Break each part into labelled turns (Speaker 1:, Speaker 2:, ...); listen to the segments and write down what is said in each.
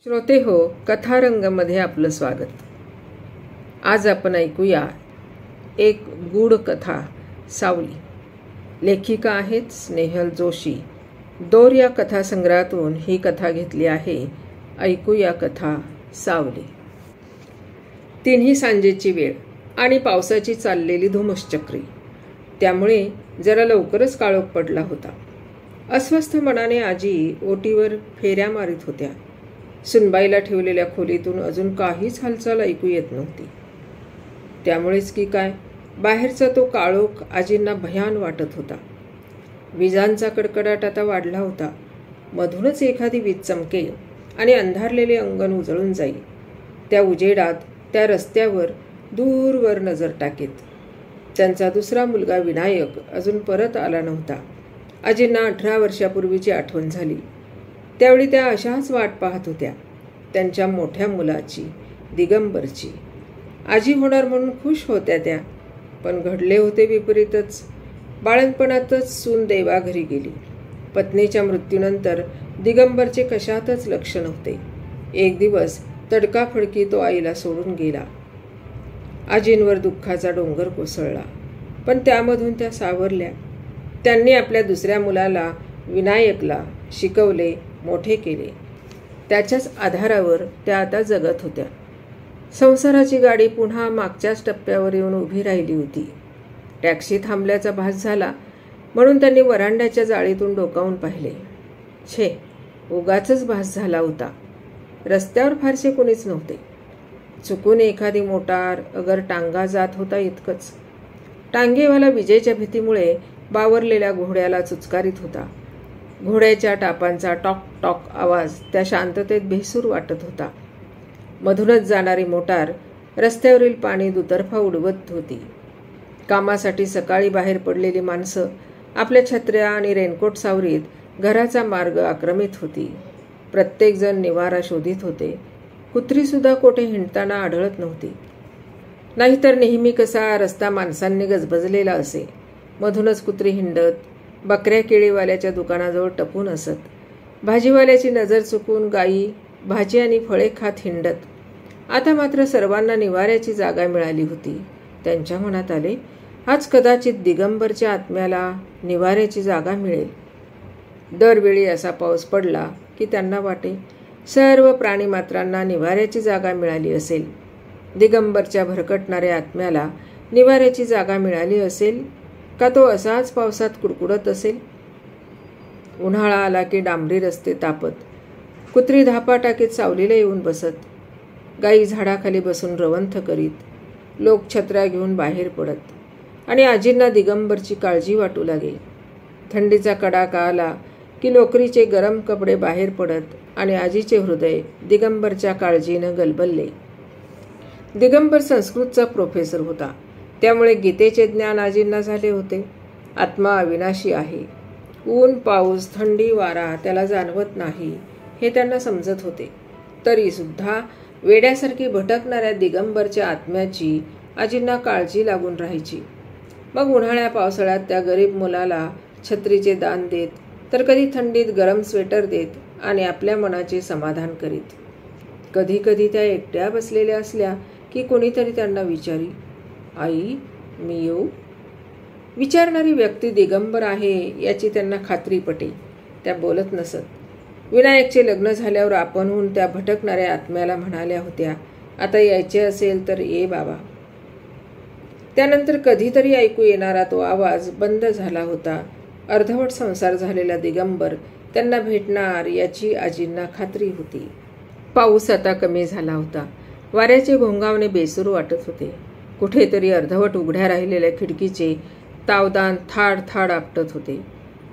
Speaker 1: श्रोते हो, कथारंगमध्ये आपलं स्वागत. आज आपण ऐकूया एक गूढ कथा, सावली. लेखिका आहेत स्नेहल जोशी. दोर या कथासंग्रहातून ही कथा घेतली आहे. ऐकूया कथा सावली. तिन्ही सांजेची वेळ आणि पावसाची चाललेली धुमश्चक्री, त्यामुळे जरा लवकरच काळोख पडला होता. अस्वस्थ मनाने आजी ओटीवर फेऱ्या मारित होत्या. सुनबाईला ठेवलेल्या खोलीतून अजून काहीच हालचाल ऐकू येत नव्हती. त्यामुळेच की काय, बाहेरचा तो काळोख आजींना भयान वाटत होता. विजांचा कडकडाट आता वाढला होता. मधूनच एखादी वीज चमकेल आणि अंधारलेले अंगण उजळून जाईल. त्या उजेडात त्या रस्त्यावर दूरवर नजर टाकीत. त्यांचा दुसरा मुलगा विनायक अजून परत आला नव्हता. आजींना 18 वर्षापूर्वीची आठवण झाली. त्यावेळी त्या अशाच वाट पाहत होत्या, त्यांच्या मोठ्या मुलाची, दिगंबरची. आजी होणार म्हणून खुश होत्या त्या, पण घडले होते विपरीतच. बाळणपणातच सून देवाघरी गेली. पत्नीच्या मृत्यूनंतर दिगंबरचे कशातच लक्ष नव्हते. एक दिवस तडकाफडकी तो आईला सोडून गेला. आजींवर दुःखाचा डोंगर कोसळला, पण त्यामधून त्या सावरल्या. त्यांनी आपल्या दुसऱ्या मुलाला, विनायकला शिकवले, मोठे केले. त्याच्याच आधारावर त्या आता जगत होत्या. संसाराची गाडी पुन्हा मागच्याच टप्प्यावर येऊन उभी राहिली होती. टॅक्सी थांबल्याचा भास झाला म्हणून त्यांनी वरांड्याच्या जाळीतून डोकावून पाहिले. छे, उगाचच भास झाला होता. रस्त्यावर फारसे कोणीच नव्हते. चुकून एखादी मोटार अगर टांगा जात होता इतकंच. टांगेवाला विजेच्या भीतीमुळे बावरलेल्या घोड्याला चुचकारीत होता. घोड्याच्या टापांचा टॉक टॉक आवाज त्या शांततेत भेसूर वाटत होता. मधूनच जाणारी मोटार रस्त्यावरील पाणी दुतर्फा उडवत होती. कामासाठी सकाळी बाहेर पडलेली माणसं आपल्या छत्र्या आणि रेनकोट सावरीत घराचा मार्ग आक्रमित होती. प्रत्येकजण निवारा शोधित होते. कुत्रीसुद्धा कोठे हिंडताना आढळत नव्हती. नाहीतर नेहमी कसा रस्ता माणसांनी गजबजलेला असे. मधूनच कुत्री हिंडत बकऱ्या केळीवाल्याच्या दुकानाजवळ टपून असत. भाजीवाल्याची नजर चुकून गायी भाजी आणि फळे खात हिंडत. आता मात्र सर्वांना निवाऱ्याची जागा मिळाली होती. त्यांच्या मनात आले, आज कदाचित दिगंबरच्या आत्म्याला निवाऱ्याची जागा मिळेल. दरवेळी असा पाऊस पडला की त्यांना वाटे, सर्व प्राणीमात्रांना निवाऱ्याची जागा मिळाली असेल. दिगंबरच्या भरकटणाऱ्या आत्म्याला निवाऱ्याची जागा मिळाली असेल का तो असाच पावसात कुडकुडत असेल. उन्हाळा आला की डांबरी रस्ते तापत. कुत्री धापा टाकीत सावलीला येऊन बसत. गायी झाडाखाली बसून रवंथ करीत. लोक छत्र्या घेऊन बाहेर पडत आणि आजींना दिगंबरची काळजी वाटू लागे. थंडीचा कडाका आला की लोकरीचे गरम कपडे बाहेर पडत आणि आजीचे हृदय दिगंबरच्या काळजीनं गलबलले. दिगंबर संस्कृतचा प्रोफेसर होता. त्यामुळे गीतेचे ज्ञान आजींना झाले होते. आत्मा अविनाशी आहे. ऊन पाऊस थंडी वारा त्याला जाणवत नाही हे त्यांना समजत होते. तरीसुद्धा वेड्यासारखी भटकणाऱ्या दिगंबरच्या आत्म्याची आजींना काळजी लागून राहायची. मग उन्हाळ्या पावसाळ्यात त्या गरीब मुलाला छत्रीचे दान देत, तर कधी थंडीत गरम स्वेटर देत आणि आपल्या मनाचे समाधान करीत. कधी कधी त्या एकट्या बसलेल्या असल्या की कोणीतरी त्यांना विचारी, आई मी येऊ? विचारणारी व्यक्ती दिगंबर आहे याची त्यांना खात्री पटे. त्या बोलत नसत. विनायकचे लग्न झाल्यावर आपणहून त्या भटकणाऱ्या आत्म्याला म्हणाल्या होत्या, आता यायचे असेल तर ये बाबा. त्यानंतर कधीतरी ऐकू येणारा तो आवाज बंद झाला होता. अर्धवट संसार झालेला दिगंबर त्यांना भेटणार याची आजींना खात्री होती. पाऊस आता कमी झाला होता. वाऱ्याचे घोंगावणे बेसूर वाटत होते. कुठेतरी अर्धवट उघड्या राहिलेल्या खिडकीचे तावदान थाड थाड आपटत होते.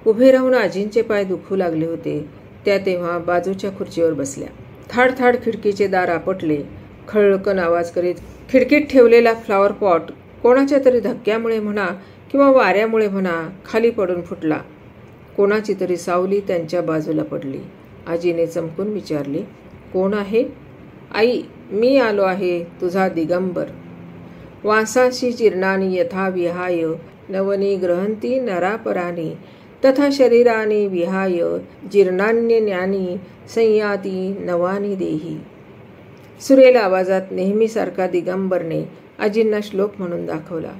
Speaker 1: उभे राहून आजींचे पाय दुखू लागले होते. त्या तेव्हा बाजूच्या खुर्चीवर बसल्या. थाड थाड खिडकीचे दार आपटले. खळकन आवाज करीत खिडकीत ठेवलेला फ्लॉवर पॉट कोणाच्या तरी धक्क्यामुळे म्हणा किंवा वाऱ्यामुळे म्हणा खाली पडून फुटला. कोणाची तरी सावली त्यांच्या बाजूला पडली. आजीने चमकून विचारले, कोण आहे? आई, मी आलो आहे, तुझा दिगंबर. वासाशी चिरणानी यथा विहाय नवनी ग्रहंती नरापराणी तथा शरीराने विहाय जीर्णान्यज्ञानी संयाती नवानी देही. सुरेल आवाजात नेहमीसारखा दिगंबरने आजींना श्लोक म्हणून दाखवला.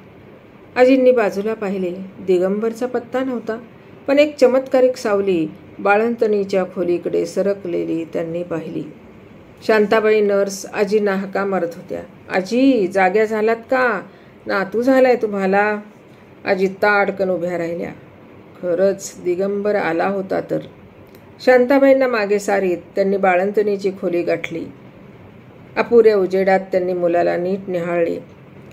Speaker 1: आजींनी बाजूला पाहिले. दिगंबरचा पत्ता नव्हता, पण एक चमत्कारिक सावली बाळंतणीच्या खोलीकडे सरकलेली त्यांनी पाहिली. शांताबाई नर्स आजींना हाका मारत होत्या. आजी, जाग्या झालात का? नातू झालाय तुम्हाला? आजी ताडकन उभ्या राहिल्या. खरंच दिगंबर आला होता तर. शांताबाईंना मागे सारीत त्यांनी बाळंतणीची खोली गाठली. अपुऱ्या उजेडात त्यांनी मुलाला नीट निहाळले.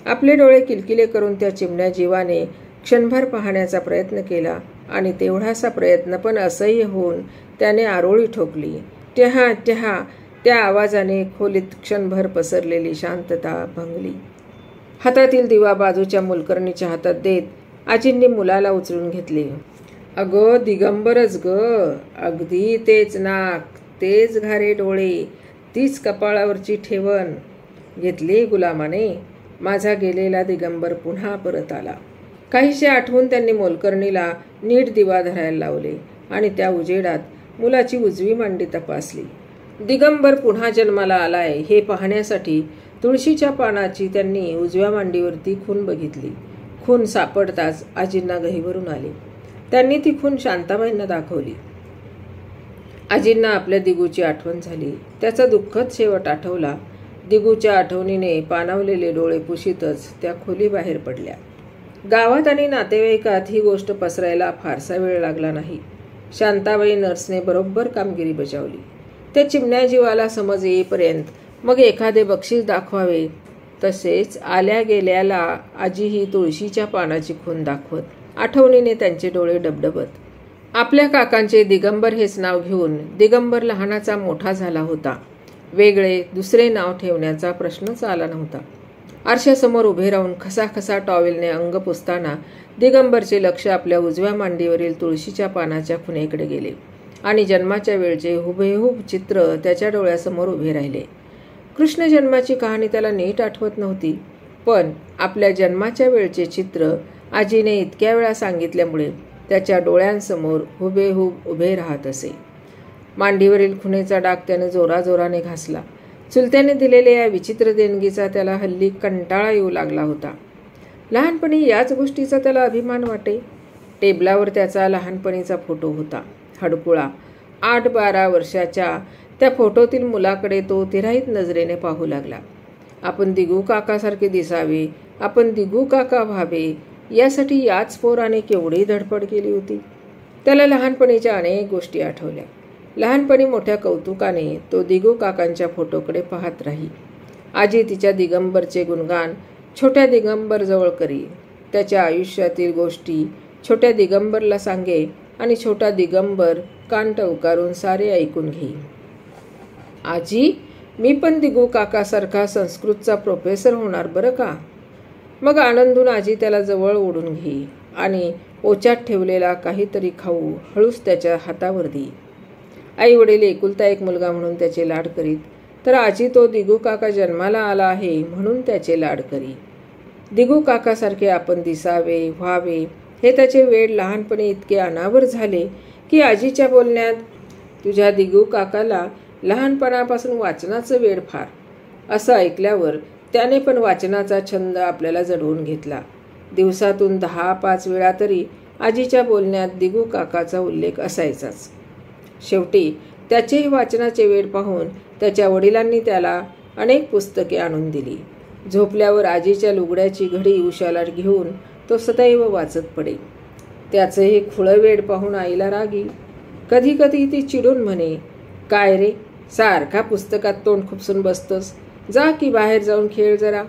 Speaker 1: आपले डोळे किलकिले करून त्या चिमण्या जीवाने क्षणभर पाहण्याचा प्रयत्न केला आणि तेवढासा प्रयत्न पण असह्य होऊन त्याने आरोळी ठोकली. ट्याहा ट्याहा, त्या आवाजाने खोलीत क्षणभर पसरलेली शांतता भंगली. हातातील दिवा बाजूच्या मुलकर्णीच्या हातात देत आजींनी मुलाला उचलून घेतले. अगं दिगंबरच ग, अगदी तेच नाक, तेच घारे डोळे, तीच कपाळावरची ठेवण. घेतली गुलामाने. माझा गेलेला दिगंबर पुन्हा परत आला. काहीसे आठवून त्यांनी मोलकर्णीला नीट दिवा धरायला लावले आणि त्या उजेडात मुलाची उजवी मांडी तपासली. दिगंबर पुन्हा जन्माला आलाय हे पाहण्यासाठी तुळशीच्या पानाची त्यांनी उजव्या मांडीवरती खून बघितली. खून सापडताच आजींना गहीवरून आले. त्यांनी ती खून शांताबाईंना दाखवली. आजींना आपल्या दिगूची आठवण झाली. त्याचा दुःखद शेवट आठवला. दिगूच्या आठवणीने पाणावलेले डोळे पुशीतच त्या खोलीबाहेर पडल्या. गावात आणि नातेवाईकात ही गोष्ट पसरायला फारसा वेळ लागला नाही. शांताबाई नर्सने बरोबर कामगिरी बजावली. त्या चिमण्या जीवाला समज येईपर्यंत मग एखादे बक्षीस दाखवावे. तसेच आल्या गेल्याला आजी ही तुळशीच्या पानाची खून दाखवत. आठवणीने त्यांचे डोळे डबडबत. आपल्या काकांचे दिगंबर हेच नाव घेऊन दिगंबर लहानाचा मोठा झाला होता. वेगळे दुसरे नाव ठेवण्याचा प्रश्नच आला नव्हता. आरशासमोर उभे राहून खसाखसा टॉवेलने अंग पुसताना दिगंबरचे लक्ष आपल्या उजव्या मांडीवरील तुळशीच्या पानाच्या खुणेकडे गेले आणि जन्माच्या वेळचे हुबेहूब चित्र त्याच्या डोळ्यासमोर उभे राहिले. कृष्ण जन्माची कहाणी त्याला नीट आठवत नव्हती, पण आपल्या जन्माच्या वेळचे चित्र आजीने इतक्या वेळा सांगितल्यामुळे त्याच्या डोळ्यांसमोर हुबेहूब उभे राहत असे. मांडीवरील खुणेचा डाग त्याने जोराजोराने घासला. चुलत्याने दिलेल्या या विचित्र देणगीचा त्याला हल्ली कंटाळा येऊ लागला होता. लहानपणी याच गोष्टीचा त्याला अभिमान वाटे. टेबलावर त्याचा लहानपणीचा फोटो होता. हडकुळा 8-12 वर्षाच्या त्या फोटोतील मुलाकडे तो तिराईत नजरेने पाहू लागला. आपण दिगू काकासारखे दिसावे, आपण दिगू काका व्हावे, यासाठी याच पोराने केवढी धडपड केली होती. त्याला लहानपणीच्या अनेक गोष्टी आठवल्या. लहानपणी मोठ्या कौतुकाने तो दिगू काकांच्या फोटोकडे पाहत राही. आजी तिच्या दिगंबरचे गुणगान छोट्या दिगंबर जवळ करी. त्याच्या आयुष्यातील गोष्टी छोट्या दिगंबरला सांगे आणि छोटा दिगंबर कान टवकारून सारे ऐकून घेई. आजी, मी पण दिगू काकासारखा संस्कृतचा प्रोफेसर होणार बरं का. मग आनंदून आजी त्याला जवळ ओढून घेई आणि ओच्यात ठेवलेला काहीतरी खाऊ हळूच त्याच्या हातावर देई. आई वडील एकुलता एक मुलगा म्हणून त्याचे लाड करीत, तर आजी तो दिगू काका जन्माला आला आहे म्हणून त्याचे लाड करी. दिगू काकासारखे आपण दिसावे, व्हावे, हे त्याचे वेड लहानपणी इतके अनावर झाले की आजीच्या बोलण्यात तुझ्या दिगू काकाला लहानपणापासून वाचनाचं वेड फार, असं ऐकल्यावर त्याने पण वाचनाचा छंद आपल्याला जडवून घेतला. दिवसातून 10-5 वेळा तरी आजीच्या बोलण्यात दिगू काकाचा उल्लेख असायचाच. शेवटी त्याचेही वाचनाचे वेड पाहून त्याच्या वडिलांनी त्याला अनेक पुस्तके आणून दिली. झोपल्यावर आजीच्या लुगड्याची घडी उशाला घेऊन तो सदैव वाचत पडे. त्याचं हे खुळं वेड पाहून आईला रागी. कधी कधी ती चिडून म्हणे, काय रे, सारखा पुस्तकात तोंड खुपसून बसतोस, जा की बाहेर जाऊन खेळ जरा.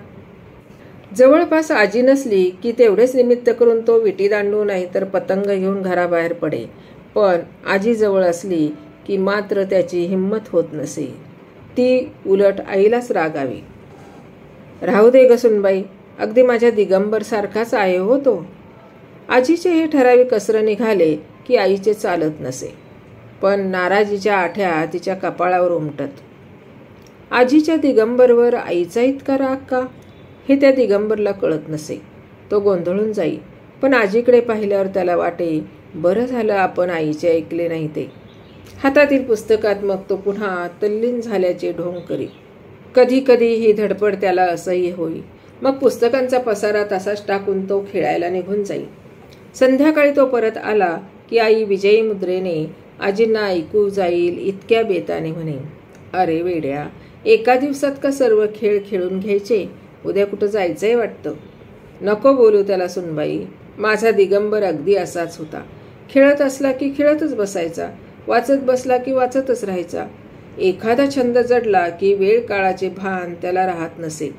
Speaker 1: जवळपास आजी नसली की तेवढेच निमित्त करून तो विटी दांडू नाही तर पतंग घेऊन घराबाहेर पडे. पण आजी जवळ असली की मात्र त्याची हिंमत होत नसे. ती उलट आईलाच रागावी. राहू दे ग सुनबाई, अगदी माझ्या दिगंबर सारखाच आहे हो तो. आजीचे हे ठराविक कसरं निघाले की आईचे चालत नसे, पण नाराजीच्या आठ्या तिच्या कपाळावर उमटत. आजीच्या दिगंबरवर आईचा इतका राग का, हे त्या दिगंबरला कळत नसे. तो गोंधळून जाई, पण आजीकडे पाहिल्यावर त्याला वाटे बरं झालं आपण आईचे ऐकले नाही ते. हातातील पुस्तकात मग तो पुन्हा तल्लीन झाल्याचे ढोंग करी. कधी कधी ही धडपड त्याला असह्य होई. मग पुस्तकांचा पसारा तसाच टाकून तो खेळायला निघून जाई. संध्याकाळी तो परत आला की आई विजयी मुद्रेने आजींना ऐकू जाईल इतक्या बेताने म्हणे, अरे वेड्या, एका दिवसात का सर्व खेळ खेळून घ्यायचे? उद्या कुठं जायचंय वाटतं. नको बोलू त्याला सुनबाई. माझा दिगंबर अगदी असाच होता. खेळत असला की खेळतच बसायचा, वाचत बसला की वाचतच राहायचा. एखादा छंद जडला की वेळ काळाचे भान त्याला राहत नसे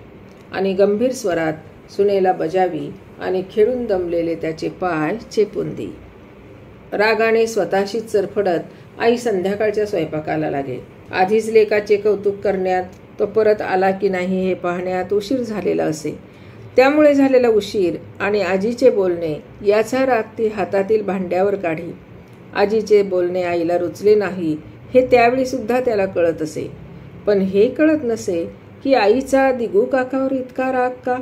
Speaker 1: आणि गंभीर स्वरात सुनेला बजावी आणि खेळून दमलेले त्याचे पाय चेपून देई. रागाने स्वतःशीच चरफडत आई संध्याकाळच्या स्वयंपाकाला लागे. आधीच लेकाचे कौतुक करण्यात, तो परत आला की नाही हे पाहण्यात उशीर झालेला असे. त्यामुळे झालेला उशीर आणि आजीचे बोलणे याचा राग ती हातातील भांड्यावर काढी. आजीचे बोलणे आईला रुचले नाही हे त्यावेळी सुद्धा त्याला कळत असे. पण हे कळत नसे की आईचा दिगू काकावर इतका राग का?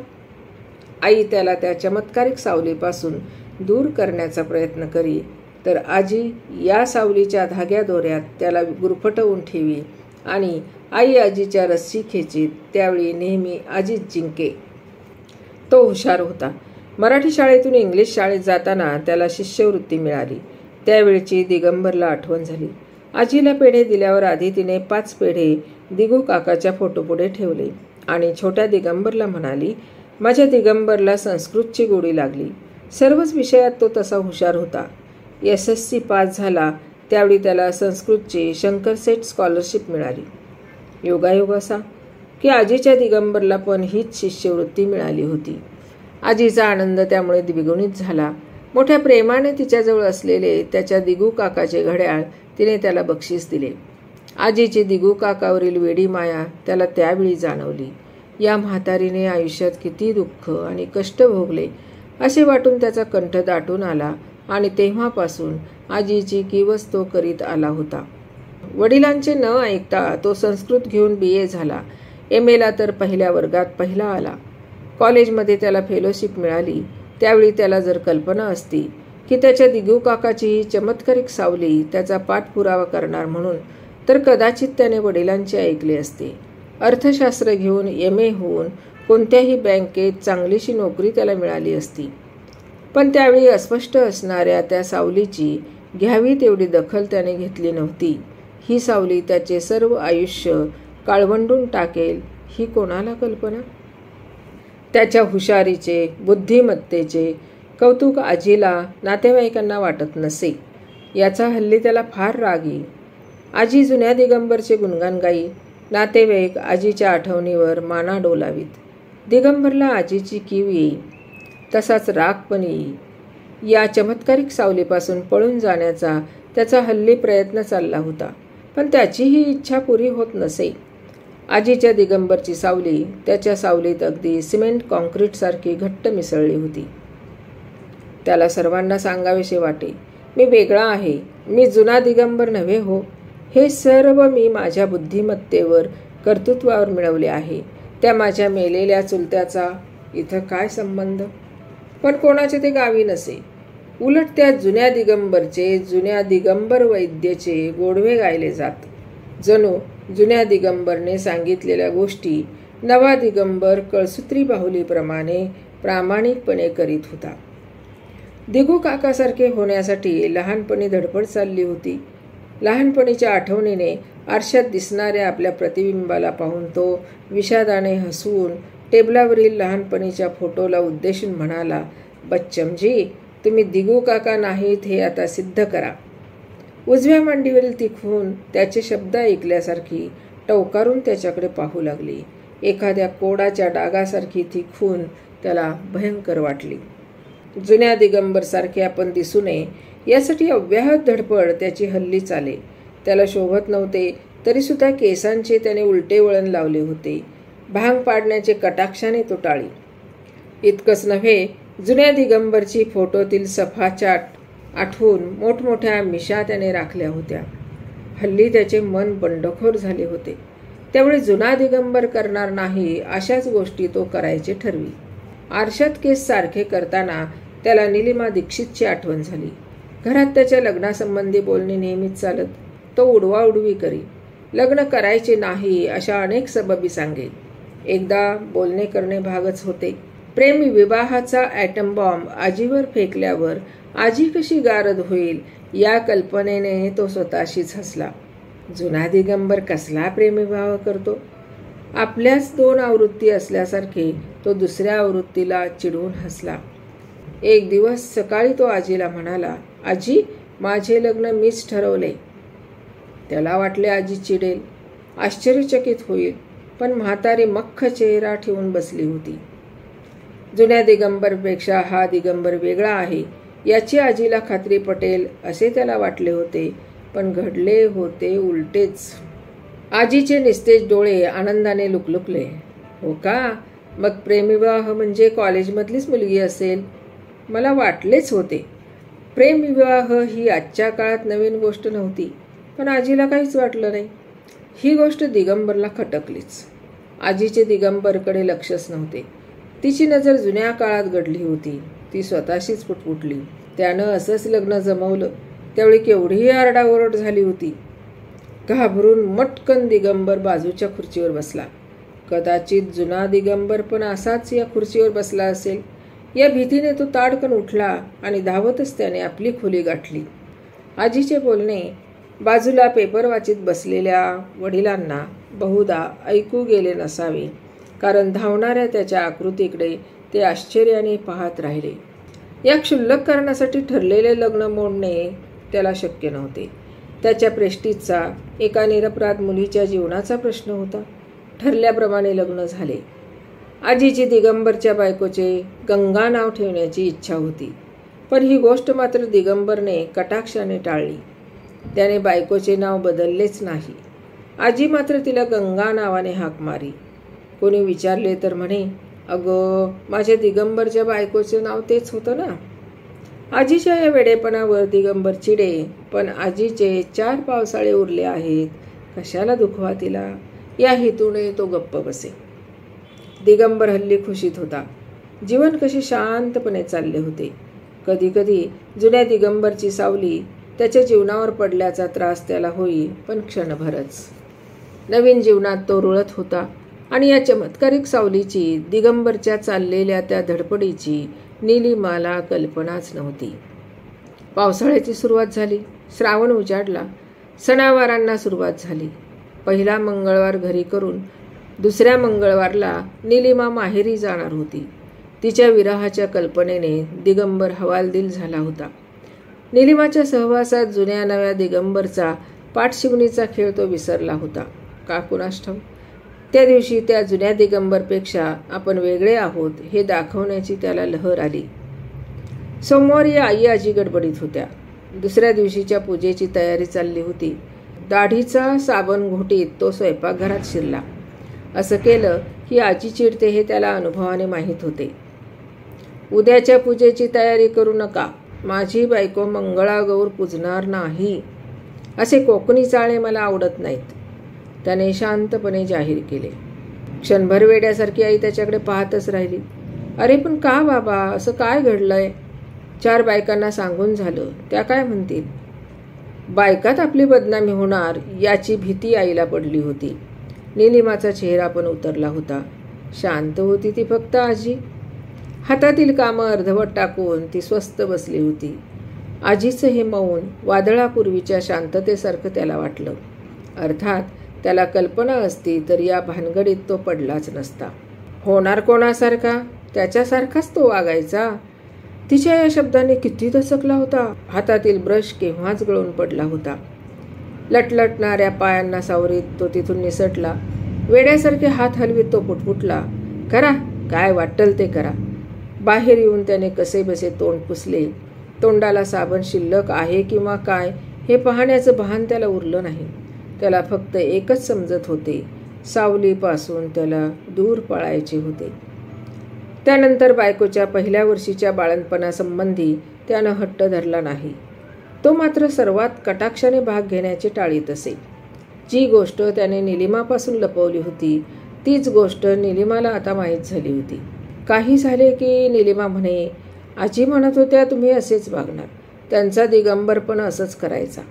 Speaker 1: आई त्याला त्या चमत्कारिक सावलीपासून दूर करण्याचा प्रयत्न करी, तर आजी या सावलीच्या धाग्या दोऱ्यात त्याला गुरफटवून ठेवी आणि आई आजीच्या रस्सी खेचीत. त्यावेळी नेहमी आजीच जिंके. तो हुशार होता. मराठी शाळेतून इंग्लिश शाळेत जाताना त्याला शिष्यवृत्ती मिळाली. त्यावेळची दिगंबरला आठवण झाली. आजीला पेढे दिल्यावर आधी तिने 5 पेढे दिगू काकाच्या फोटोपुढे ठेवले आणि छोट्या दिगंबरला म्हणाली, माझ्या दिगंबरला संस्कृतची गोडी लागली. सर्वच विषयात तो तसा हुशार होता. SSC पास झाला त्यावेळी त्याला संस्कृतची शंकरसेठ स्कॉलरशिप मिळाली. योगायोग असा की आजीच्या दिगंबरला पण हीच शिष्यवृत्ती मिळाली होती. आजीचा आनंद त्यामुळे द्विगुणित झाला. मोठ्या प्रेमाने तिच्याजवळ असलेले त्याच्या दिगू काकाचे घड्याळ तिने त्याला बक्षीस दिले. आजीची दिगू काकावरील वेडी माया त्याला त्यावेळी जाणवली. या म्हातारीने आयुष्यात किती दुःख आणि कष्ट भोगले असे वाटून त्याचा कंठ दाटून आला आणि तेव्हापासून आजीची किवस तो करीत आला होता. वडिलांचे न ऐकता तो संस्कृत घेऊन BA झाला. MA ला तर पहिल्या वर्गात पहिला आला. कॉलेजमध्ये त्याला फेलोशिप मिळाली. त्यावेळी त्याला जर कल्पना असती की त्याच्या दिगू काकाची ही चमत्कारिक सावली त्याचा पाठपुरावा करणार म्हणून, तर कदाचित त्याने वडिलांचे ऐकले असते. अर्थशास्त्र घेऊन MA होऊन कोणत्याही बँकेत चांगलीशी नोकरी त्याला मिळाली असती. पण त्यावेळी अस्पष्ट असणाऱ्या त्या सावलीची घ्यावी तेवढी दखल त्याने घेतली नव्हती. ही सावली त्याचे सर्व आयुष्य काळवंडून टाकेल ही कोणाला कल्पना? त्याच्या हुशारीचे, बुद्धिमत्तेचे कौतुक आजीला, नातेवाईकांना वाटत नसे. याचा हल्ली त्याला फार राग येई. आजी जुन्या दिगंबरचे गुणगान गाई. नातेवाईक आजीच्या आठवणीवर माना डोलावीत. दिगंबरला आजीची कीव येई. तसाच राग पण येई. या चमत्कारिक सावलीपासून पळून जाण्याचा त्याचा हल्ली प्रयत्न चालला होता. पण त्याची ही इच्छा पुरी होत नसे. आजीच्या दिगंबरची सावली त्याच्या सावलीत अगदी सिमेंट कॉन्क्रीटसारखी घट्ट मिसळली होती. त्याला सर्वांना सांगावेसे वाटे, मी वेगळा आहे, मी जुना दिगंबर नव्हे हो. हे सर्व मी माझ्या बुद्धिमत्तेवर, कर्तृत्वावर मिळवले आहे. त्या माझ्या मेलेल्या चुलत्याचा इथं काय संबंध? पण कोणाचे ते गावी नसे. उलट त्या जुन्या दिगंबरचे, जुन्या दिगंबर वैद्यचे गोडवे गायले जात. जणू जुन्या दिगंबरने सांगितलेल्या गोष्टी नवा दिगंबर कळसूत्री बाहुलीप्रमाणे प्रामाणिकपणे करीत होता. दिगू काकासारखे होण्यासाठी लहानपणी धडपड चालली होती. लहानपणीच्या आठवणीने आरशात दिसणाऱ्या आपल्या प्रतिबिंबाला पाहून तो विषादाने हसवून टेबलावरील लहानपणीच्या फोटोला उद्देशून म्हणाला, बच्चमजी, तुम्ही दिगू काका नाहीत हे आता सिद्ध करा. उजव्या मांडीवरील ती खून त्याचे शब्द ऐकल्यासारखी टवकारून त्याच्याकडे पाहू लागली. एखाद्या कोडाच्या डागासारखी ती खून त्याला भयंकर वाटली. जुन्या दिगंबरसारखे आपण दिसू नये यासाठी अव्याहत धडपड त्याची हल्ली चाले. त्याला शोभत नव्हते तरीसुद्धा केसांचे त्याने उलटे वळण लावले होते. भांग पाडण्याचे कटाक्षाने तो टाळी. इतकंच नव्हे, जुन्या दिगंबरची फोटोतील सफाचाट आठवून मोठमोठ्या मिशा त्याने राखल्या होत्या. हल्ली त्याचे मन बंडखोर झाले होते. त्यामुळे जुना दिगंबर करणार नाही अशाच गोष्टी तो करायचे ठरवी. आरशात केस सारखे करताना त्याला निलिमा दीक्षितची आठवण झाली. घरात त्याच्या लग्नासंबंधी बोलणे नेहमीच चालत. तो उडवाउडवी करी. लग्न करायचे नाही अशा अनेक सबबी सांगे. एकदा बोलणे करणे भागच होते. प्रेमी विवाहाचा ॲटम बॉम्ब आजीवर फेकल्यावर आजी कशी गारद होईल या कल्पनेने तो स्वतःशीच हसला. जुना दिगंबर कसला प्रेमविवाह करतो. आपल्याच 2 आवृत्ती असल्यासारखे तो दुसऱ्या आवृत्तीला चिडवून हसला. एक दिवस सकाळी तो आजीला म्हणाला, आजी, माझे लग्न मीच ठरवले. त्याला वाटले आजी चिडेल, आश्चर्यचकित होईल, पण म्हातारी मख्ख चेहरा ठेवून बसली होती. जुन्या दिगंबरपेक्षा हा दिगंबर वेगळा आहे याची आजीला खात्री पटेल असे त्याला वाटले होते, पण घडले होते उलटेच. आजीचे निस्तेज डोळे आनंदाने लुकलुकले. हो का? मग प्रेमविवाह म्हणजे कॉलेजमधलीच मुलगी असेल. मला वाटलेच होते. प्रेमविवाह ही आजच्या काळात नवीन गोष्ट नव्हती, पण आजीला काहीच वाटलं नाही. ही गोष्ट दिगंबरला खटकलीच. आजीचे दिगंबरकडे लक्षच नव्हते. तिची नजर जुन्या काळात घडली होती. ती स्वतःशीच पुटपुटली. त्यानं असंच लग्न जमवलं त्यावेळी केवढी आरडाओरड झाली होती. घाबरून मटकन दिगंबर बाजूच्या खुर्चीवर बसला. कदाचित जुना दिगंबर पण असाच या खुर्चीवर बसला असेल या भीतीने तो ताडकन उठला आणि धावतच त्याने आपली खोली गाठली. आजीचे बोलणे बाजूला पेपर वाचित बसलेल्या वडिलांना बहुधा ऐकू गेले नसावे, कारण धावणाऱ्या त्याच्या आकृतीकडे ते आश्चर्याने पाहत राहिले. या क्षुल्लक कारणासाठी ठरलेले लग्न मोडणे त्याला शक्य नव्हते. त्याच्या प्रेस्टिजचा एका निरपराध मुलीच्या जीवनाचा प्रश्न होता. ठरल्याप्रमाणे लग्न झाले. आजीची दिगंबरच्या बायकोचे गंगा नाव ठेवण्याची इच्छा होती, पण ही गोष्ट मात्र दिगंबरने कटाक्षाने टाळली. त्याने बायकोचे नाव बदललेच नाही. आजी मात्र तिला गंगा नावाने हाक मारी. कोणी विचारले तर म्हणे, अगं, माझ्या दिगंबरच्या बायकोचे नाव तेच होतं ना. आजीच्या या वेडेपणावर दिगंबर चिडे, पण आजीचे 4 पावसाळे उरले आहेत, कशाला दुखवा तिला, या हेतूने तो गप्प बसे. दिगंबर हल्ली खुशीत होता. जीवन कसे शांतपणे चालले होते. कधी कधी जुन्या दिगंबरची सावली त्याच्या जीवनावर पडल्याचा त्रास त्याला होई, पण क्षणभरच. नवीन जीवनात तो रुळत होता आणि या चमत्कारिक सावलीची, दिगंबरच्या चाललेल्या त्या धडपडीची नीलिमाला कल्पनाच नव्हती. पावसाळ्याची सुरुवात झाली. श्रावण उजाडला. सणावारांना सुरुवात झाली. पहिला मंगळवार घरी करून दुसऱ्या मंगळवारला नीलिमा माहेरी जाणार होती. तिच्या विरहाच्या कल्पनेने दिगंबर हवालदिल झाला होता. नीलिमाच्या सहवासात जुन्या नव्या दिगंबरचा पाठशिवणीचा खेळ तो विसरला होता का कुणास ठाऊक. त्या दिवशी त्या जुन्या दिगंबरपेक्षा आपण वेगळे आहोत हे दाखवण्याची त्याला लहर आली. सोमवारी आई आजी गडबडीत होत्या. दुसऱ्या दिवशीच्या पूजेची तयारी चालली होती. दाढीचा साबण घोटीत तो स्वयंपाकघरात शिरला. असं केलं की आजी चिडते हे त्याला अनुभवाने माहीत होते. उद्याच्या पूजेची तयारी करू नका, माझी बायको मंगळागौर पूजणार नाही, असे कोकणी चाळे मला आवडत नाहीत, त्याने शांतपणे जाहीर केले. क्षणभर वेड्यासारखी आई त्याच्याकडे पाहतच राहिली. अरे पण का बाबा, असं काय घडलंय? 4 बायकांना सांगून झालं, त्या काय म्हणतील? बायकात आपली बदनामी होणार याची भीती आईला पडली होती. नीलिमाचा चेहरा पण उतरला होता. शांत होती ती फक्त आजी. हातातील कामं अर्धवट टाकून ती स्वस्थ बसली होती. आजीचं हे मौन वादळापूर्वीच्या शांततेसारखं त्याला वाटलं. अर्थात त्याला कल्पना असती तर या भानगडीत तो पडलाच नसता. होणार कोणासारखा? त्याच्यासारखाच तो वागायचा. तिच्या या शब्दाने किती दचकला होता. हातातील ब्रश केव्हाच गळून पडला होता. लटलटणाऱ्या पायांना सावरीत तो तिथून निसटला. वेड्यासारखे हात हलवीत तो पुटपुटला, करा, काय वाटेल ते करा. बाहेर येऊन त्याने कसेबसे तोंड पुसले. तोंडाला साबण शिल्लक आहे किंवा काय हे पाहण्याचं भान त्याला उरलं नाही. त्याला फक्त एकच समजत होते, सावलीपासून त्याला दूर पळायचे होते. त्यानंतर बायकोच्या पहिल्या वर्षीच्या बाळंतपणासंबंधी त्यानं हट्ट धरला नाही. तो मात्र सर्वात कटाक्षाने भाग घेण्याचे टाळीत असे. जी गोष्ट त्याने नीलिमापासून लपवली होती तीच गोष्ट नीलिमाला आता माहीत झाली होती. काही झाले की नीलिमा म्हणे, आजी म्हणत होत्या तुम्ही असेच वागणार, त्यांचा दिगंबर पण असंच करायचा.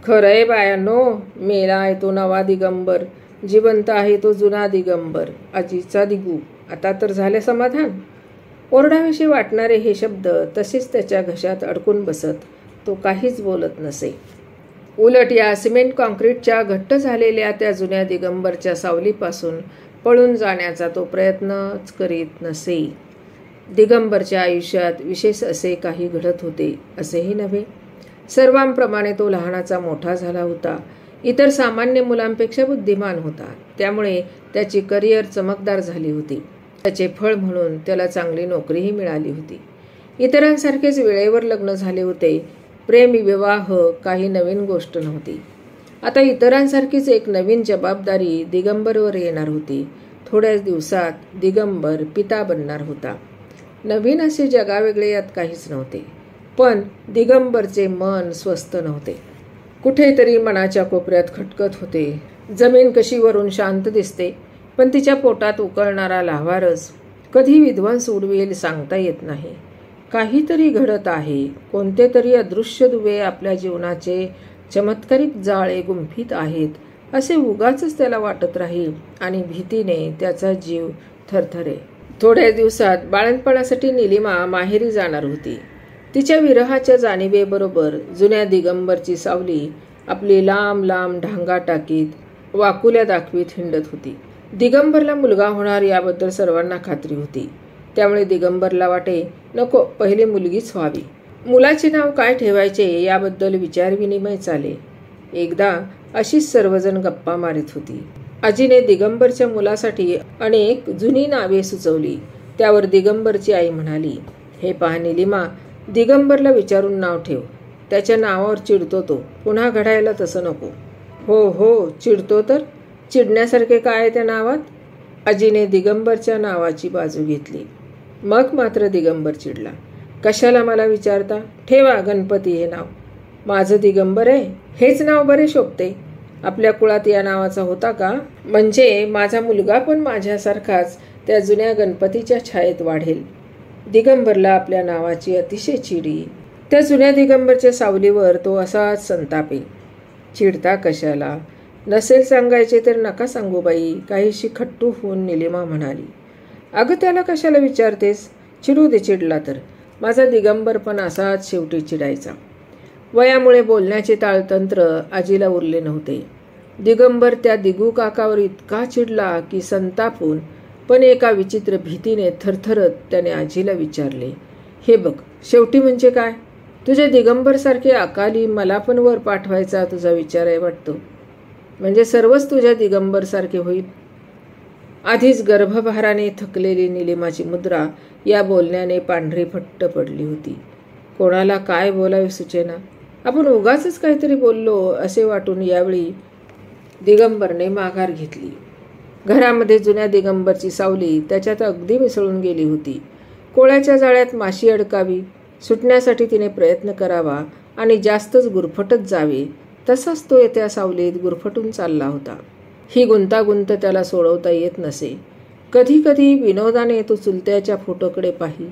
Speaker 1: खरंय बायांनो, मेला आहे तो नवा दिगंबर, जिवंत आहे तो जुना दिगंबर, आजीचा दिगू. आता तर झाले समाधान. ओरडाविषयी वाटणारे हे शब्द तसेच त्याच्या घशात अडकून बसत. तो काहीच बोलत नसे. उलट या सिमेंट कॉन्क्रीटच्या घट्ट झालेल्या त्या जुन्या दिगंबरच्या सावलीपासून पळून जाण्याचा तो प्रयत्नच करीत नसे. दिगंबरच्या आयुष्यात विशेष असे काही घडत होते असेही नव्हे. सर्वांप्रमाणे तो लहानाचा मोठा झाला होता. इतर सामान्य मुलांपेक्षा बुद्धिमान होता. त्यामुळे त्याची करिअर चमकदार झाली होती. त्याचे फळ म्हणून त्याला चांगली नोकरीही मिळाली होती. इतरांसारखेच वेळेवर लग्न झाले होते. प्रेमविवाह काही नवीन गोष्ट नव्हती. आता इतरांसारखीच एक नवीन जबाबदारी दिगंबरवर येणार होती. थोड्याच दिवसात दिगंबर पिता बनणार होता. नवीन असे जगावेगळे यात काहीच नव्हते. पण दिगंबरचे मन स्वस्थ नव्हते. कुठेतरी मनाच्या कोपऱ्यात खटकत होते. जमीन कशी वरून शांत दिसते, पण तिच्या पोटात उकळणारा लाव्हारस कधी विध्वंस उडवेल सांगता येत नाही. काहीतरी घडत आहे. कोणते तरी अदृश्य दुवे आपल्या जीवनाचे चमत्कारिक जाळे गुंफीत आहेत असे उगाचच त्याला वाटत राहील आणि भीतीने त्याचा जीव थरथरे. थोड्या दिवसात बाळंतपणासाठी निलिमा माहेरी जाणार होती. तिच्या विरहाच्या जाणीवेबरोबर जुन्या दिगंबरची सावली आपली लांब लांब ढांगा टाकीत वाकुल्या दाखवीत हिंडत होती. दिगंबरला मुलगा होणार याबद्दल सर्वांना खात्री होती. त्यामुळे दिगंबरला वाटे, नको, पहिले मुलगीच व्हावी. मुलाचे नाव काय ठेवायचे याबद्दल विचारविनिमय चाले. एकदा अशीच सर्वजण गप्पा मारित होती. आजीने दिगंबरच्या मुलासाठी अनेक जुनी नावे सुचवली. त्यावर दिगंबरची आई म्हणाली, हे पहा निलिमा, दिगंबरला विचारून नाव ठेव. त्याच्या नावावर चिडतो तो, पुन्हा घडायला तसं नको. हो हो, चिडतो तर? चिडण्यासारखे काय आहे त्या नावात? आजीने दिगंबरच्या नावाची बाजू घेतली. मग मात्र दिगंबर चिडला. कशाला मला विचारता? ठेवा गणपती हे नाव. माझं दिगंबर आहे, हेच नाव बरे शोभते. आपल्या कुळात या नावाचा होता का? म्हणजे माझा मुलगा पण माझ्यासारखाच त्या जुन्या गणपतीच्या छायेत वाढेल. दिगंबरला आपल्या नावाची अतिशय चिडी. त्या जुन्या दिगंबरच्या सावलीवर तो असाच संतापे. चिडता कशाला? नसेल सांगायचे तर नका सांगू बाई, काहीशी खट्टू होऊन निलिमा म्हणाली. अगं त्याला कशाला विचारतेस? चिडू दे, चिडला तर. माझा दिगंबर पण असाच शेवटी चिडायचा. वयामुळे बोलण्याचे ताळतंत्र आजीला उरले नव्हते. दिगंबर त्या दिगू काकावर इतका चिडला की संतापून पण एका विचित्र भीतीने थरथरत त्याने आजीला विचारले, हे बघ, शेवटी म्हणजे काय? तुझ्या दिगंबरसारखे अकाली मला पण वर पाठवायचा तुझा विचार आहे वाटतो. म्हणजे सर्वच तुझ्या दिगंबरसारखे होईल. आधीच गर्भभाराने थकलेली निलिमाची मुद्रा या बोलण्याने पांढरी फट्ट पडली होती. कोणाला काय बोलावे सुचेना. आपण उगाचच काहीतरी बोललो असे वाटून यावेळी दिगंबरने माघार घेतली. घरामध्ये जुन्या दिगंबरची सावली त्याच्यात अगदी मिसळून गेली होती. कोळ्याच्या जाळ्यात माशी अडकावी, सुटण्यासाठी तिने प्रयत्न करावा आणि जास्तच गुरफटत जावे, तसाच तो त्या सावलीत गुरफटून चालला होता. ही गुंतागुंत त्याला सोडवता येत नसे. कधी कधी विनोदाने तो चुलत्याच्या फोटोकडे पाही.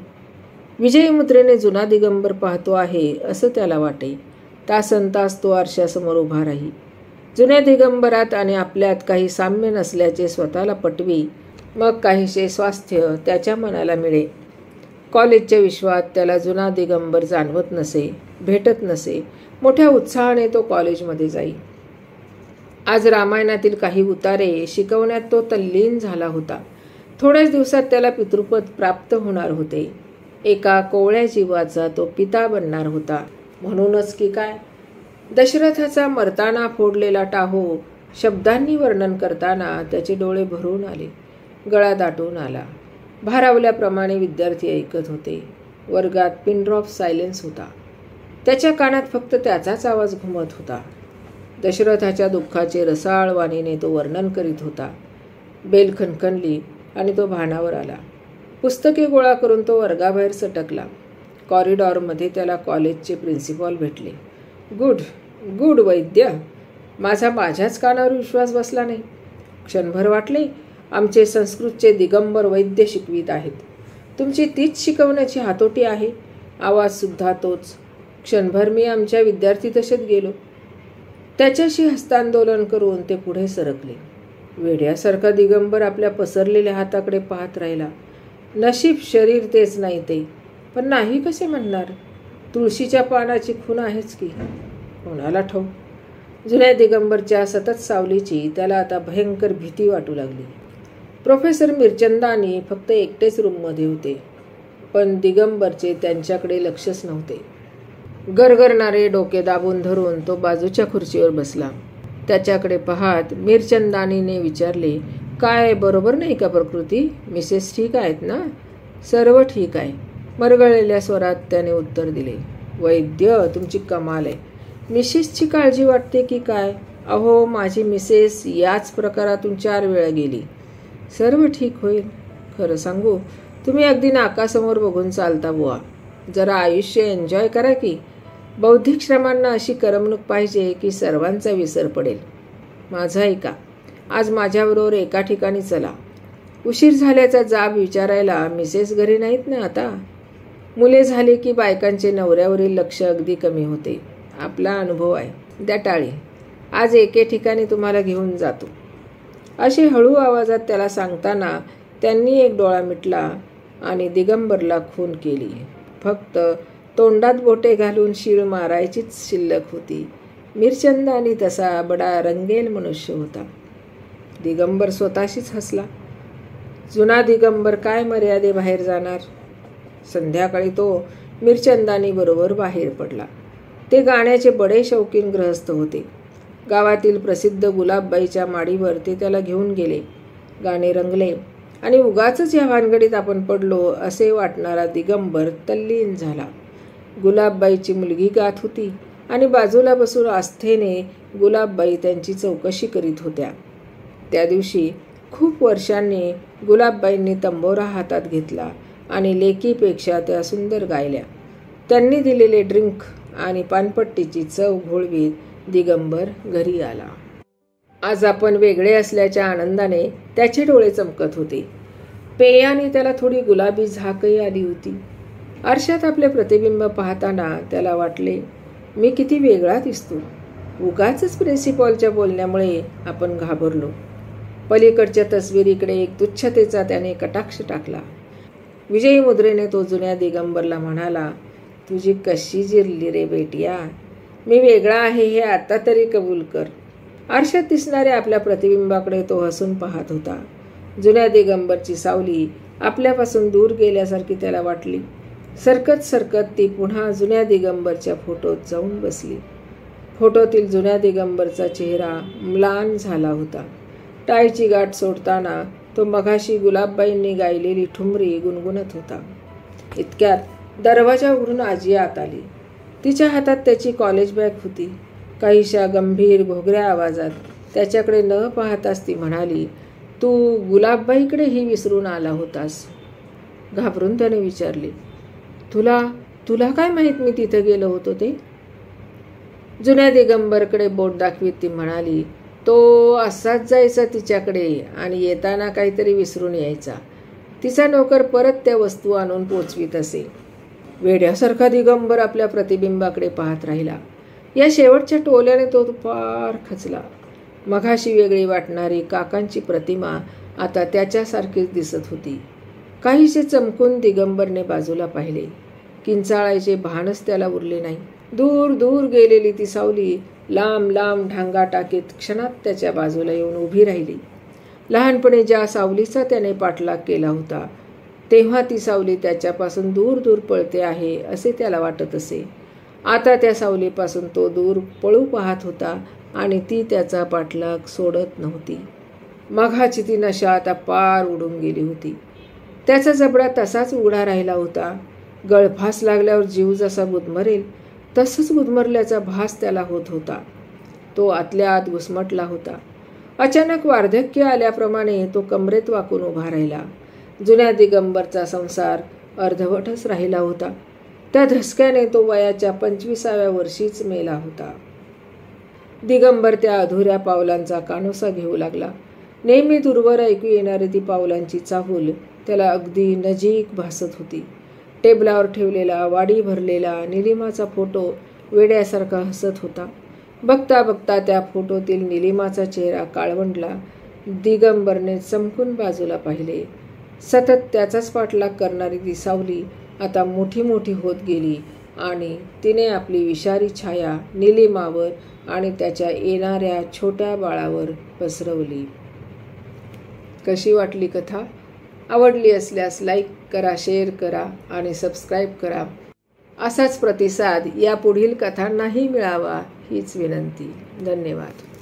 Speaker 1: विजयी मुद्रेने जुना दिगंबर पाहतो आहे असं त्याला वाटे. तासनतास तो आरशासमोर उभा राही. जुन्या दिगंबरात आणि आपल्यात काही साम्य नसल्याचे स्वतःला पटवी. मग काहीसे स्वास्थ्य त्याच्या मनाला मिळे. कॉलेजच्या विश्वात त्याला जुना दिगंबर जाणवत नसे, भेटत नसे. मोठ्या उत्साहाने तो कॉलेजमध्ये जाई. आज रामायणातील काही उतारे शिकवण्यात तो तल्लीन झाला होता. थोड्याच दिवसात त्याला पितृपद प्राप्त होणार होते. एका कोवळ्या जीवाचा तो पिता बनणार होता. म्हणूनच की काय, दशरथाचा मरताना फोडलेला टाहो शब्दांनी वर्णन करताना त्याचे डोळे भरून आले. गळा दाटून आला. भारावल्याप्रमाणे विद्यार्थी ऐकत होते. वर्गात पिन ड्रॉप सायलेन्स होता. त्याच्या कानात फक्त त्याचाच आवाज घुमत होता. दशरथाच्या दुःखाचे रसाळ वाणीने तो वर्णन करीत होता. बेल खणखणली आणि तो भानावर आला. पुस्तके गोळा करून तो वर्गाबाहेर सटकला. कॉरिडॉरमध्ये त्याला कॉलेजचे प्रिन्सिपॉल भेटले. गुड गुड वैद्य. माझ्याच कानावर विश्वास बसला नाही. क्षणभर वाटले आमचे संस्कृतचे दिगंबर वैद्य शिकवीत आहेत. तुमची तीच शिकवण्याची हातोटी आहे. आवाजसुद्धा तोच. क्षणभर मी आमच्या विद्यार्थी दशेत गेलो. त्याच्याशी हस्तांदोलन करून ते पुढे सरकले. वेड्यासारखा दिगंबर आपल्या पसरलेल्या हाताकडे पाहत राहिला. नशीब शरीर तेच नाही ते, पण नाही कसे म्हणणार? तुळशीच्या पानाची खूण आहेच की. कोणाला ठाऊक? जुन्या दिगंबरच्या सतत सावलीची त्याला आता भयंकर भीती वाटू लागली. प्रोफेसर मिरचंदानी फक्त एकटेच रूममध्ये होते, पण दिगंबरचे त्यांच्याकडे लक्षच नव्हते. गरगरणारे डोके दाबून धरून तो बाजूच्या खुर्चीवर बसला. त्याच्याकडे पाहत मिरचंदानीने विचारले, काय बरोबर नाही का प्रकृती? मिसेस ठीक आहेत ना? सर्व ठीक आहे, मरगळलेल्या स्वरात त्याने उत्तर दिले. वैद्य, तुमची कमाल आहे. मिसेसची काळजी वाटते की काय? अहो, माझी मिसेस याच प्रकारातून 4 वेळा गेली. सर्व ठीक होईल. खरं सांगू, तुम्ही अगदी नाकासमोर बघून चालता बुवा. जरा आयुष्य एन्जॉय करा की. बौद्धिक श्रमांना अशी करमणूक पाहिजे की सर्वांचा विसर पडेल. माझं ऐका, आज माझ्याबरोबर एका ठिकाणी चला. उशीर झाल्याचा जाब विचारायला मिसेस घरी नाहीत ना आता? मुले झाली की बायकांचे नवऱ्यावरील लक्ष अगदी कमी होते. आपला अनुभव आहे. द्या टाळी. आज एके ठिकाणी तुम्हाला घेऊन जातो. अशी हळू आवाजात त्याला सांगताना त्यांनी एक डोळा मिटला आणि दिगंबरला खून केली. फक्त तोंडात बोटे घालून शीळ मारायचीच शिल्लक होती. मिरचंदानी तसा बडा रंगेल मनुष्य होता. दिगंबर स्वतःशीच हसला. जुना दिगंबर काय मर्यादेबाहेर जाणार? संध्याकाळी तो मिरचंदानी बरोबर बाहेर पडला. ते गाण्याचे बडे शौकीन गृहस्थ होते. गावातील प्रसिद्ध गुलाबबाईच्या माडीवर ते त्याला घेऊन गेले. गाणे रंगले आणि उगाचच या भानगडीत आपण पडलो असे वाटणारा दिगंबर तल्लीन झाला. गुलाबबाईची मुलगी गात होती आणि बाजूला बसून आस्थेने गुलाबबाई त्यांची चौकशी करीत होत्या. त्या दिवशी खूप वर्षांनी गुलाबबाईंनी तंबोरा हातात घेतला आणि लेकीपेक्षा त्या सुंदर गायल्या. त्यांनी दिलेले ड्रिंक आणि पानपट्टीची चव घोळवीत दिगंबर घरी आला. आज आपण वेगळे असल्याच्या आनंदाने त्याचे डोळे चमकत होते. पेयाने त्याला थोडी गुलाबी झाकही आली होती. आरशात आपले प्रतिबिंब पाहताना त्याला वाटले, मी किती वेगळा दिसतो. उगाचच प्रिन्सिपॉलच्या बोलण्यामुळे आपण घाबरलो. पलीकडच्या तस्वीरीकडे एक तुच्छतेचा त्याने कटाक्ष टाकला. विजयी मुद्रेने तो जुन्या दिगंबरला म्हणाला, तुझी कशी जिरली रे बेटिया. मी वेगळा आहे हे आता तरी कबूल कर. आरशात दिसणाऱ्या आपल्या प्रतिबिंबाकडे तो हसून पाहत होता. जुन्या दिगंबरची सावली आपल्यापासून दूर गेल्यासारखी त्याला वाटली. सरकत सरकत ती पुन्हा जुन्या दिगंबरच्या फोटोत जाऊन बसली. फोटोतील जुन्या दिगंबरचा चेहरा म्लान झाला होता. टायची गाठ सोडताना तो मघाशी गुलाबबाईंनी गायलेली ठुमरी गुणगुणत होता. इतक्यात दरवाजा उघडून आजी आत आली. तिच्या हातात त्याची कॉलेज बॅग होती. काहीशा गंभीर घोगऱ्या आवाजात त्याच्याकडे न पाहताच ती म्हणाली, तू गुलाबबाईकडेही विसरून आला होतास? घाबरून त्याने विचारले, तुला काय माहीत मी तिथे गेलो होतो ते? जुन्या दिगंबरकडे बोट दाखवीत ती म्हणाली, तो असाच जायचा तिच्याकडे आणि येताना काहीतरी विसरून यायचा. तिचा नोकर परत त्या वस्तू आणून पोचवीत असे. वेड्यासारखा दिगंबर आपल्या प्रतिबिंबाकडे पाहत राहिला. या शेवटच्या टोल्याने तो फार खचला. मघाशी वेगळी वाटणारी काकांची प्रतिमा आता त्याच्यासारखीच दिसत होती. काहीसे चमकून दिगंबरने बाजूला पाहिले. किंचाळायचे भानच त्याला उरले नाही. दूर दूर गेलेली ती सावली लांब लांब ढांगा टाकीत क्षणात त्याच्या बाजूला येऊन उभी राहिली. लहानपणी ज्या सावलीचा त्याने पाठलाग केला होता तेव्हा ती सावली त्याच्यापासून दूर दूर पळते आहे असे त्याला वाटत असे. आता त्या सावलीपासून तो दूर पळू पाहत होता आणि ती त्याचा पाठलाग सोडत नव्हती. मघाची ती नशा आता पार उडून गेली होती. त्याचा जबडा तसाच उघडा राहिला होता. गळफास लागल्यावर जीव जसा गुदमरेल तसंच गुदमरल्याचा भास त्याला होत होता. तो आतल्या आत घुसमटला होता. अचानक वार्धक्य आल्याप्रमाणे तो कमरेत वाकून उभा राहिला. जुन्या दिगंबरचा संसार अर्धवटच राहिला होता. त्या धसक्याने तो वयाच्या 25व्या वर्षीच मेला होता. दिगंबर त्या अधुऱ्या पावलांचा कानोसा घेऊ लागला. नेहमी दूरवर ऐकू येणारी ती पावलांची चाहूल त्याला अगदी नजीक भासत होती. टेबलावर ठेवलेला वाढी भरलेला निलिमाचा फोटो वेड्यासारखा हसत होता. बघता बघता त्या फोटोतील निलिमाचा चेहरा काळवंडला. दिगंबरने चमकून बाजूला पाहिले. सतत त्याचाच पाठलाग करणारी ती सावली आता मोठी मोठी होत गेली आणि तिने आपली विषारी छाया निलिमावर आणि त्याच्या येणाऱ्या छोट्या बाळावर पसरवली. कशी वाटली कथा? आवडली असल्यास लाईक करा, शेअर करा आणि सबस्क्राईब करा. असाच प्रतिसाद या पुढील कथांनाही मिळावा हीच विनंती. धन्यवाद.